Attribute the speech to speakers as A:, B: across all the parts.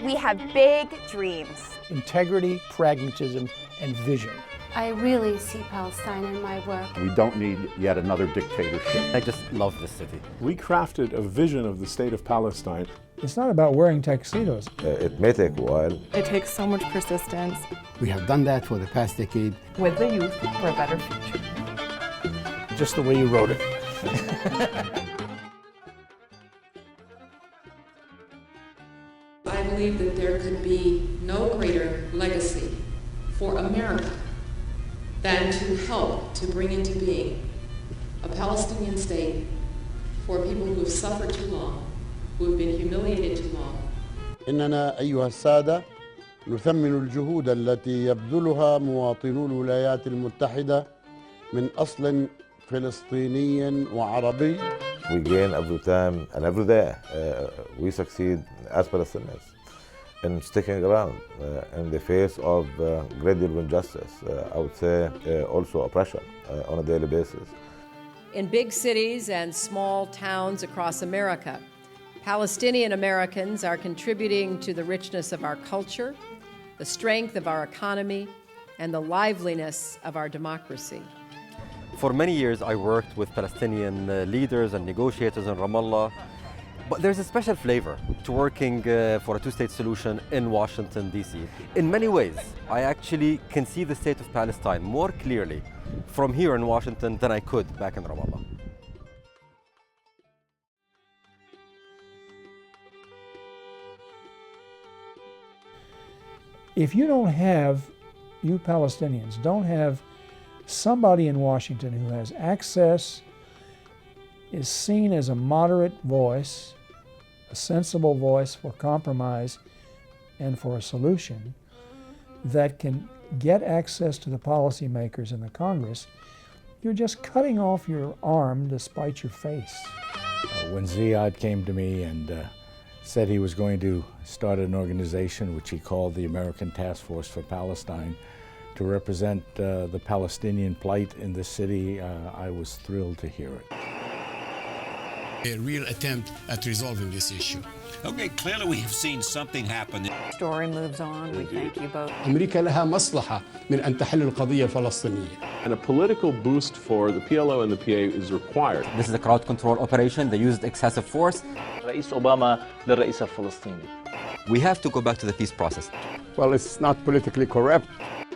A: We have big dreams.
B: Integrity, pragmatism, and vision.
C: I really see Palestine in my work.
D: We don't need yet another dictatorship.
E: I just love this city.
F: We crafted a vision of the state of Palestine.
B: It's not about wearing tuxedos.
G: It may take a while.
H: It takes so much persistence.
I: We have done that for the past decade.
J: With the youth for a better future.
B: Just the way you wrote it.
K: I believe that there could be no greater legacy for America than to help to bring into being a Palestinian state for people who have suffered too long, who have been humiliated too long.
L: إننا أيها السادة نثمن الجهود التي يبذلها مواطنو الولايات المتحدة من أصل فلسطيني وعربي.
G: We gain every time and every day. We succeed as Palestinians in sticking around in the face of great deal of injustice. I would say also oppression on a daily basis.
M: In big cities and small towns across America, Palestinian Americans are contributing to the richness of our culture, the strength of our economy, and the liveliness of our democracy.
E: For many years, I worked with Palestinian leaders and negotiators in Ramallah. But there's a special flavor to working for a two-state solution in Washington, D.C. In many ways, I actually can see the state of Palestine more clearly from here in Washington than I could back in Ramallah.
B: If you don't have, you Palestinians, don't have somebody in Washington who has access, is seen as a moderate voice, a sensible voice for compromise and for a solution that can get access to the policymakers in the Congress, you're just cutting off your arm to spite your face.
N: When Ziad came to me and said he was going to start an organization which he called the American Task Force for Palestine to represent the Palestinian plight in the city, I was thrilled to hear it.
I: A real attempt at resolving this issue.
O: Okay, clearly we have seen something happen.
J: The story moves on. We thank you both.
I: أمريكا لها مصلحة من أن تحل القضية الفلسطينية.
F: And a political boost for the PLO and the PA is required.
E: This is a crowd control operation. They used excessive force.
P: رئيس أوباما للرئيس الفلسطيني.
E: We have to go back to the peace process.
L: Well, it's not politically correct.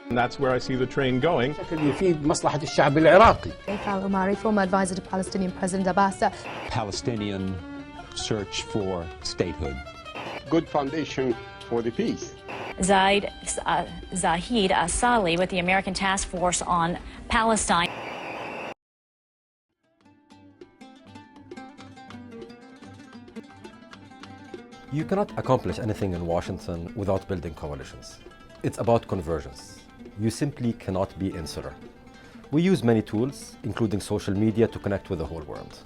F: And that's where I see the train going.
I: يفيد مصلحة الشعب العراقي.
Q: Al Umari, former advisor to Palestinian President Abbas.
O: Palestinian search for statehood.
L: Good foundation for the peace.
R: Zahid Asali with the American Task Force on Palestine.
E: You cannot accomplish anything in Washington without building coalitions. It's about convergence. You simply cannot be insular. We use many tools, including social media, to connect with the whole world.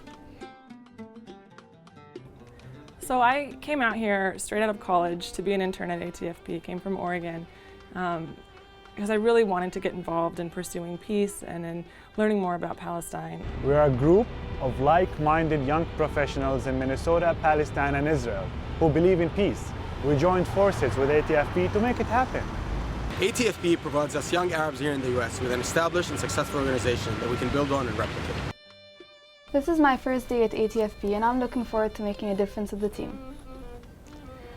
H: So I came out here straight out of college to be an intern at ATFP, came from Oregon, because I really wanted to get involved in pursuing peace and in learning more about Palestine.
S: We're a group of like-minded young professionals in Minnesota, Palestine, and Israel who believe in peace. We joined forces with ATFP to make it happen.
T: ATFP provides us young Arabs here in the U.S. with an established and successful organization that we can build on and replicate.
E: This is my first day at ATFP, and I'm looking forward to making a difference with the team.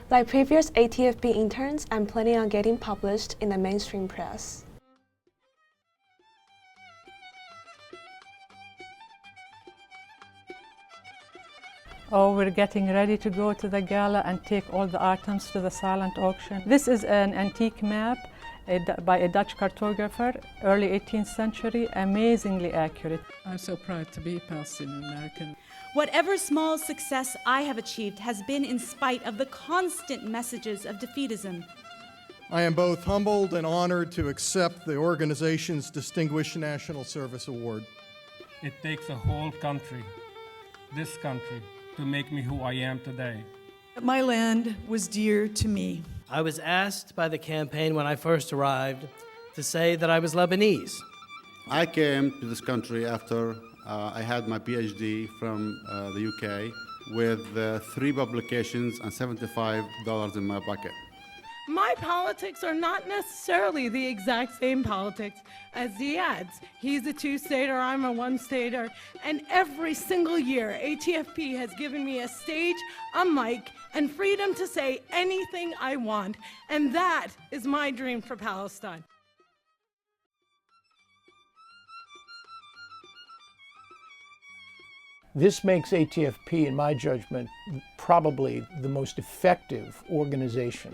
G: Like previous ATFP interns, I'm planning on getting published in the mainstream press.
J: Oh, we're getting ready to go to the gala and take all the items to the silent auction. This is an antique map by a Dutch cartographer, early 18th century, amazingly accurate.
D: I'm so proud to be Palestinian American.
C: Whatever small success I have achieved has been in spite of the constant messages of defeatism.
K: I am both humbled and honored to accept the organization's Distinguished National Service Award.
N: It takes a whole country, this country, to make me who I am today.
L: My land was dear to me.
O: I was asked by the campaign when I first arrived to say that I was Lebanese.
L: I came to this country after I had my PhD from the UK with 3 publications and $75 in my pocket.
U: My politics are not necessarily the exact same politics as Ziad's. He's a 2-stater, I'm a 1-stater, and every single year ATFP has given me a stage, a mic, and freedom to say anything I want, and that is my dream for Palestine.
V: This makes ATFP, in my judgment, probably the most effective organization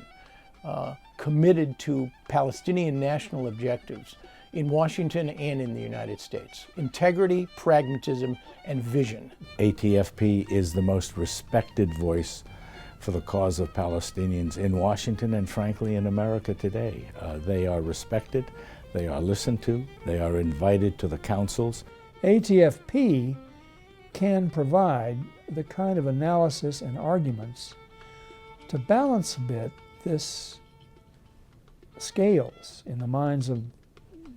V: committed to Palestinian national objectives in Washington and in the United States. Integrity, pragmatism, and vision.
N: ATFP is the most respected voice for the cause of Palestinians in Washington and frankly in America today. They are respected, they are listened to, they are invited to the councils.
B: ATFP can provide the kind of analysis and arguments to balance a bit this scales in the minds of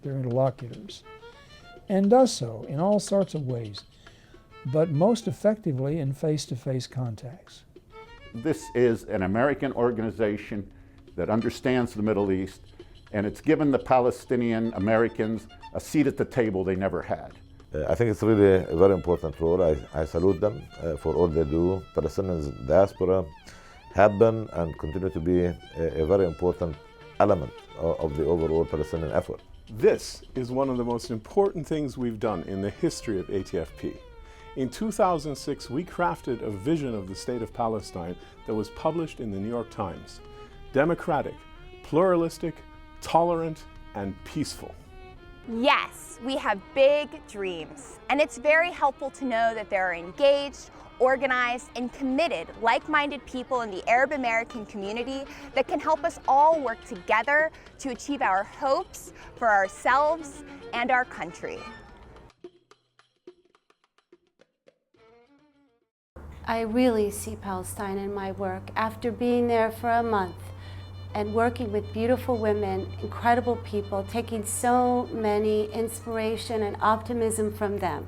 B: their interlocutors, and does so in all sorts of ways, but most effectively in face-to-face contacts.
D: This is an American organization that understands the Middle East, and it's given the Palestinian Americans a seat at the table they never had.
G: I think it's really a very important role. I salute them for all they do. Palestinian diaspora have been and continue to be a very important element of the overall Palestinian effort.
F: This is one of the most important things we've done in the history of ATFP. In 2006, we crafted a vision of the state of Palestine that was published in the New York Times. Democratic, pluralistic, tolerant, and peaceful.
A: Yes, we have big dreams, and it's very helpful to know that there are engaged, organized, and committed, like-minded people in the Arab American community that can help us all work together to achieve our hopes for ourselves and our country.
W: I really see Palestine in my work. After being there for a month and working with beautiful women, incredible people, taking so many inspiration and optimism from them,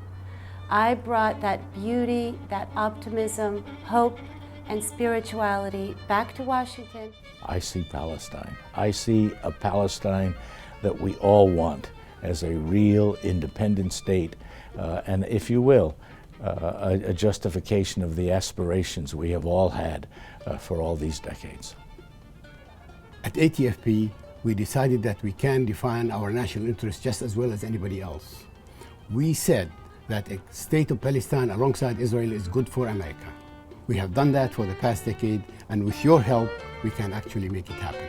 W: I brought that beauty, that optimism, hope, and spirituality back to Washington.
N: I see Palestine. I see a Palestine that we all want as a real independent state, and if you will, a justification of the aspirations we have all had for all these decades.
X: At ATFP, we decided that we can define our national interests just as well as anybody else. We said that a state of Palestine alongside Israel is good for America. We have done that for the past decade, and with your help, we can actually make it happen.